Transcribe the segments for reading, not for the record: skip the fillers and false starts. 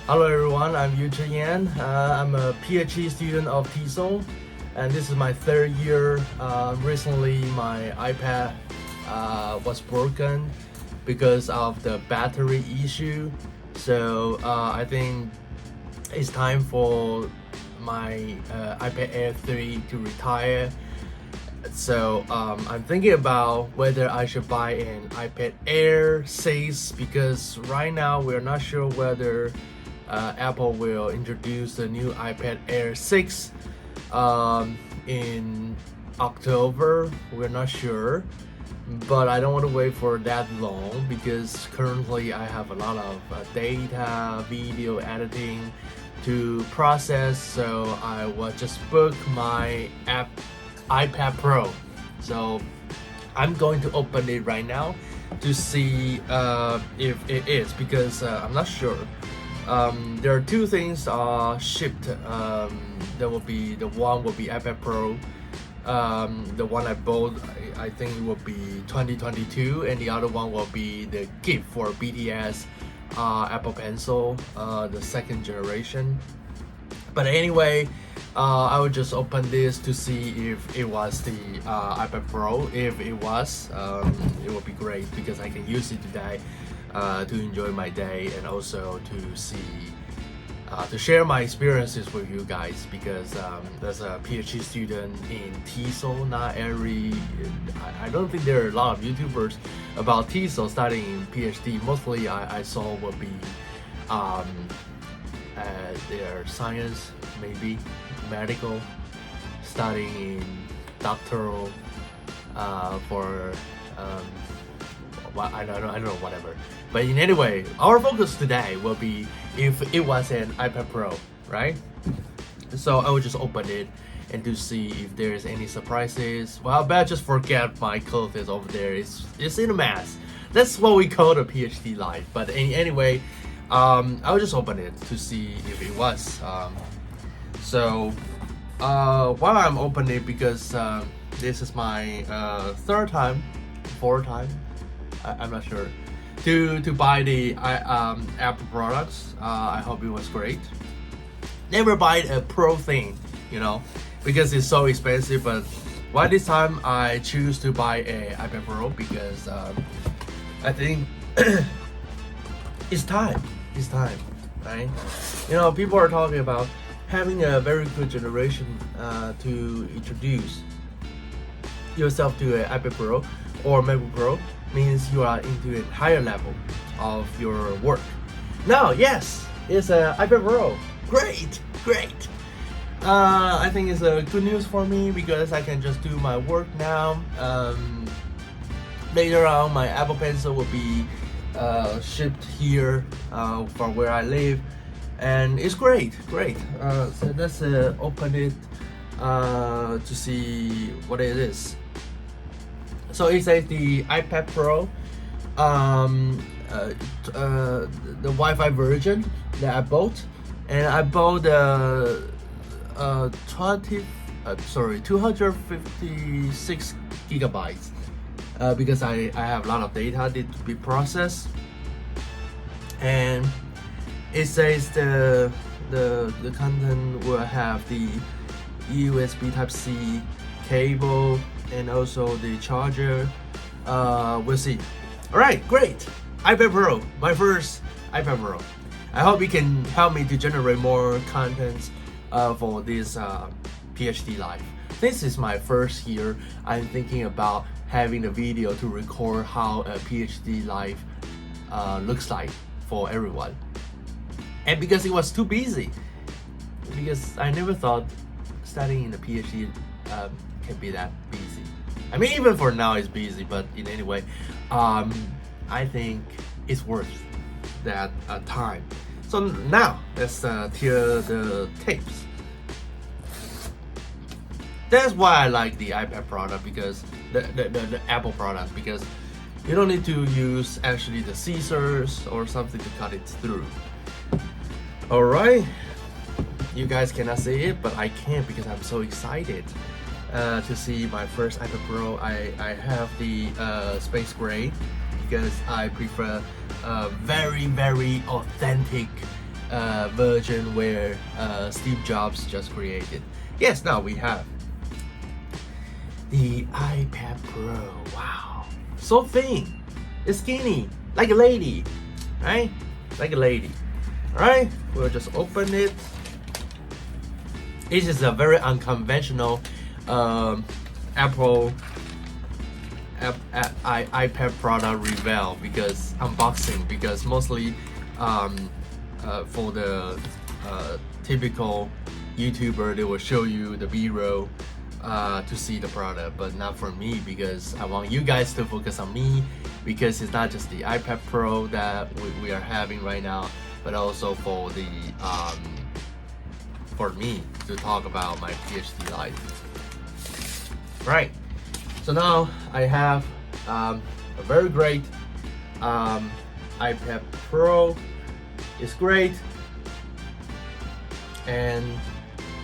Hello everyone, I'm Yu Yan. I'm a PhD student of TESOL, and this is my third year. Recently, my iPad was broken because of the battery issue. So I think it's time for my iPad Air 3 to retire. So I'm thinking about whether I should buy an iPad Air 6 because right now we're not sure whether Apple will introduce the new iPad Air 6 in October. We're not sure, but I don't want to wait for that long because currently I have a lot of data, video editing to process. So I will just book my iPad Pro. So I'm going to open it right now to see if it is, because I'm not sure. There are two things shipped. There will be, the one will be iPad Pro. The one I bought, I think it will be 2022, and the other one will be the gift for BTS Apple Pencil, the second generation. But anyway, I will just open this to see if it was the iPad Pro. If it was, it would be great because I can use it today to enjoy my day, and also to see, to share my experiences with you guys, because as a PhD student in TESOL, not every, I don't think there are a lot of YouTubers about TESOL studying in PhD. Mostly I saw would be their science, maybe medical, studying in doctoral for I don't know, whatever. But in any way, our focus today will be if it was an iPad Pro, right? So I will just open it and to see if there's any surprises. Well, I better just forget my clothes over there. It's in a mess. That's what we call the PhD life. But anyway, I'll just open it to see if it was. So while I'm opening it, because this is my fourth time, I'm not sure, to buy the Apple products. I hope it was great. Never buy a Pro thing, because it's so expensive. But why this time I choose to buy a iPad Pro? Because I think it's time, right? People are talking about having a very good generation to introduce yourself to an iPad Pro or MacBook Pro means you are into a higher level of your work. Now, yes, it's an iPad Pro. Great. I think it's a good news for me because I can just do my work now. Later on, my Apple Pencil will be shipped here from where I live, and it's great. So let's open it to see what it is. So it says the iPad Pro, the Wi-Fi version that I bought, and I bought the 256 gigabytes because I have a lot of data need to be processed, and it says the content will have the USB Type-C cable and also the charger. We'll see. Alright, great. iPad Pro, my first iPad Pro. I hope it can help me to generate more content for this PhD life. This is my first year. I'm thinking about having a video to record how a PhD life looks like for everyone. And because it was too busy, because I never thought studying in a PhD can be that busy. I mean, even for now it's busy, but in any way, I think it's worth that time. So now let's tear the tapes. That's why I like the iPad product, because the Apple product, because you don't need to use actually the scissors or something to cut it through. Alright, you guys cannot see it, but I can because I'm so excited to see my first iPad Pro. I have the space gray because I prefer very authentic version where Steve Jobs just created. Yes, now we have the iPad Pro. Wow, so thin, it's skinny, like a lady, right? Like a lady. All right, we'll just open it. This is a very unconventional Apple iPad product reveal because unboxing, because mostly for the typical YouTuber, they will show you the B-roll to see the product, but not for me, because I want you guys to focus on me, because it's not just the iPad Pro that we are having right now, but also for the for me to talk about my PhD life. Right, so now I have a very great iPad Pro. It's great, and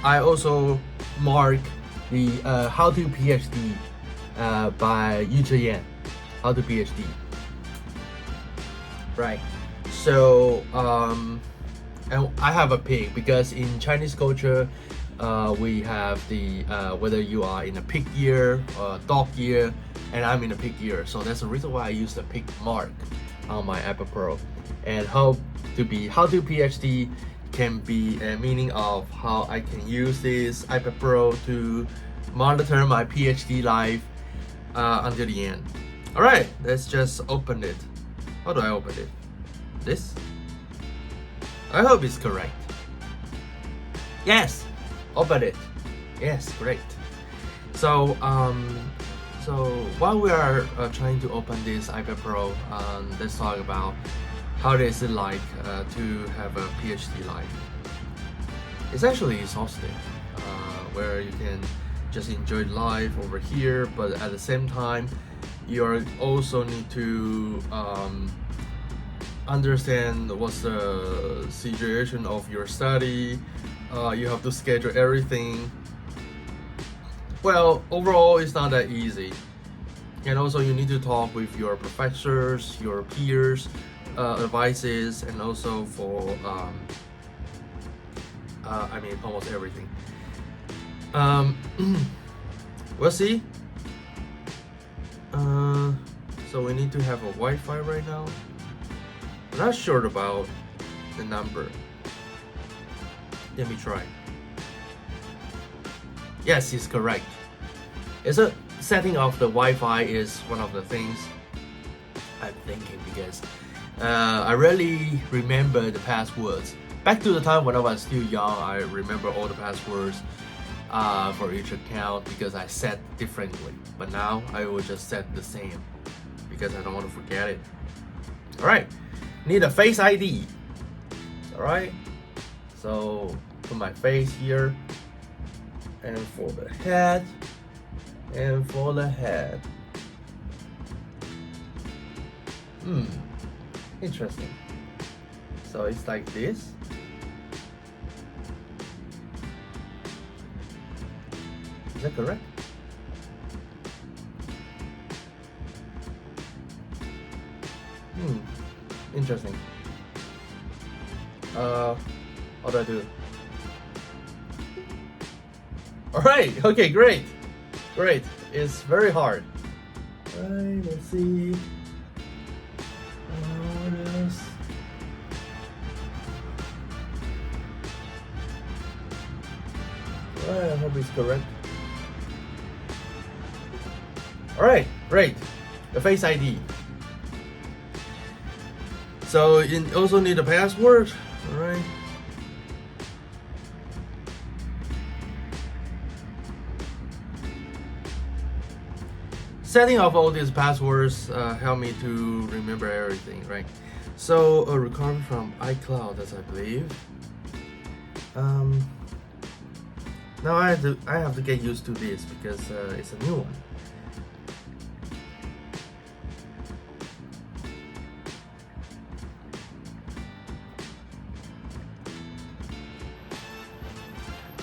I also mark the How to PhD by Yu Yan. How to PhD. Right. So and I have a pig, because in Chinese culture we have the whether you are in a pig year or dog year, and I'm in a pig year, so that's the reason why I use the pig mark on my iPad Pro. And how to PhD can be a meaning of how I can use this iPad Pro to monitor my PhD life until the end. All right, let's just open it. How do I open it? This? I hope it's correct. Yes, open it. Yes, great. So while we are trying to open this iPad Pro, let's talk about how is it like to have a PhD life. It's actually exhausting, where you can just enjoy life over here, but at the same time, you also need to understand what's the situation of your study. You have to schedule everything. Well, overall, it's not that easy. And also, you need to talk with your professors, your peers, advices, and also for I mean, almost everything. We'll see. So we need to have a Wi-Fi right now. I'm not sure about the number. Let me try. Yes, it's correct. It's a setting of the Wi-Fi is one of the things I'm thinking, because I really remember the passwords. Back to the time when I was still young, I remember all the passwords for each account because I set differently. But now I will just set the same because I don't want to forget it. All right, need a Face ID. All right, so put my face here, and for the head, interesting. So it's like this. Is that correct? Interesting. What do I do? Alright, okay, great. Great. It's very hard. Alright, let's see. Alright, I hope it's correct. Alright, great. The Face ID. So you also need a password. Alright. Setting up all these passwords help me to remember everything, right? So a recovery from iCloud, as I believe. Now I have to get used to this because it's a new one.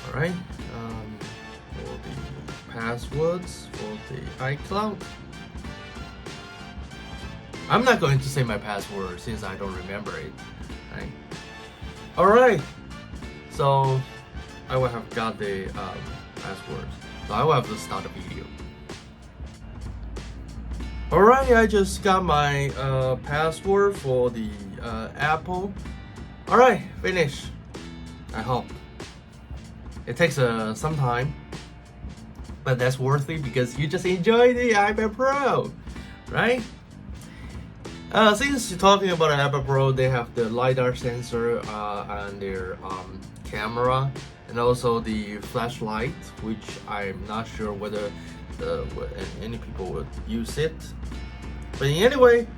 All right. For the passwords for the iCloud, I'm not going to say my password since I don't remember it, right? Alright, so I will have got the passwords. So I will have to start the video. Alright, I just got my password for the Apple. Alright, finish. I hope. It takes some time, but that's worth it because you just enjoy the iPad Pro, right? Since you're talking about an iPad Pro, they have the LiDAR sensor on their camera, and also the flashlight, which I'm not sure whether any people would use it. But anyway,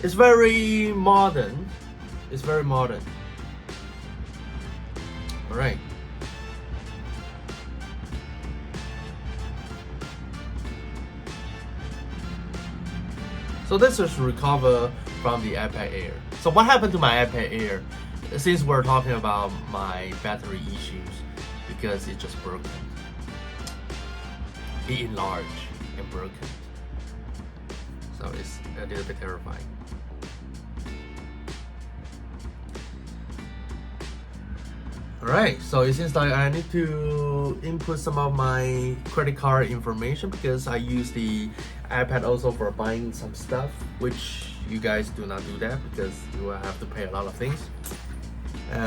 it's very modern. It's very modern. All right. So this is recover from the iPad Air. So what happened to my iPad Air? Since we're talking about my battery issues, because it's just broken. It enlarged and broken. So it's a little bit terrifying. Alright, so it seems like I need to input some of my credit card information because I use the iPad also for buying some stuff, which you guys do not do that because you will have to pay a lot of things.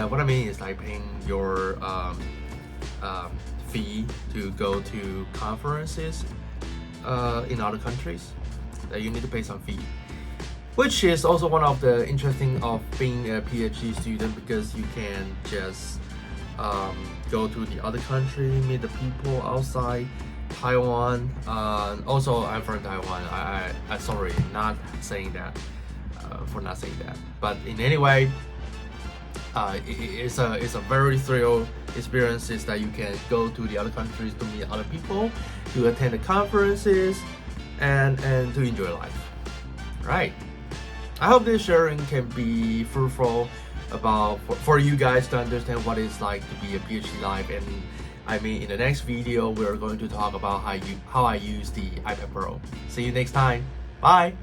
What I mean is like paying your fee to go to conferences in other countries. That you need to pay some fee, which is also one of the interesting of being a PhD student because you can just go to the other country, meet the people outside Taiwan. Also, I'm from Taiwan. I sorry, not saying that for not saying that. But in any way, it's a very thrill experiences that you can go to the other countries to meet other people, to attend the conferences, and to enjoy life. Right. I hope this sharing can be fruitful about for you guys to understand what it's like to be a PhD life. And I mean, in the next video, we're going to talk about how I use the iPad Pro. See you next time. Bye.